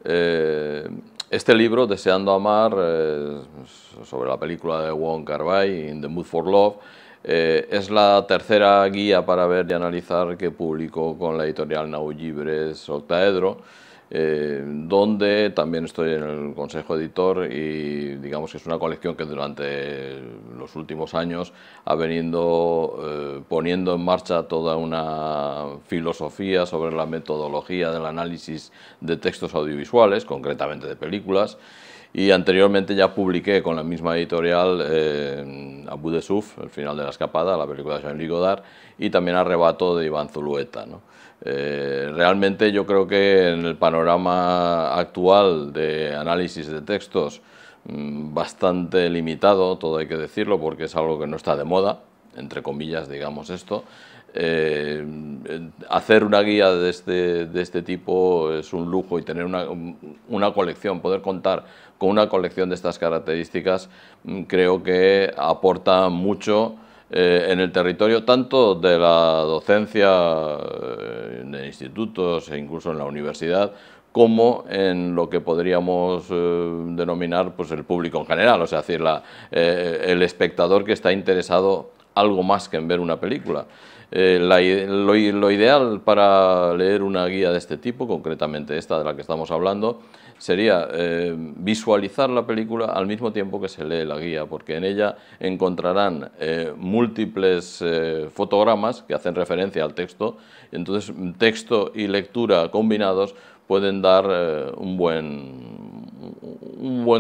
Eh, este libro, Deseando Amar, sobre la película de Wong Kar-wai, In the Mood for Love, es la tercera guía para ver y analizar que publicó con la editorial Nau Llibres Octaedro, donde también estoy en el consejo editor y digamos que es una colección que durante los últimos años ha venido poniendo en marcha toda una filosofía sobre la metodología del análisis de textos audiovisuales, concretamente de películas. Y anteriormente ya publiqué con la misma editorial A Bout de Souffle, El final de la escapada, la película de Jean-Luc Godard, y también Arrebato de Iván Zulueta, ¿no? Realmente yo creo que en el panorama actual de análisis de textos bastante limitado, todo hay que decirlo, porque es algo que no está de moda, entre comillas, digamos esto. Hacer una guía de este tipo es un lujo, y tener una colección, poder contar con una colección de estas características, creo que aporta mucho en el territorio, tanto de la docencia de institutos e incluso en la universidad, como en lo que podríamos denominar pues, el público en general, o sea, decir, el espectador que está interesado algo más que en ver una película. Lo ideal para leer una guía de este tipo, concretamente esta de la que estamos hablando, sería visualizar la película al mismo tiempo que se lee la guía, porque en ella encontrarán múltiples fotogramas que hacen referencia al texto, y entonces texto y lectura combinados pueden dar un buen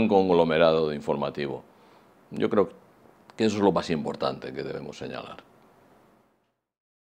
conglomerado de informativo. Yo creo que eso es lo más importante que debemos señalar.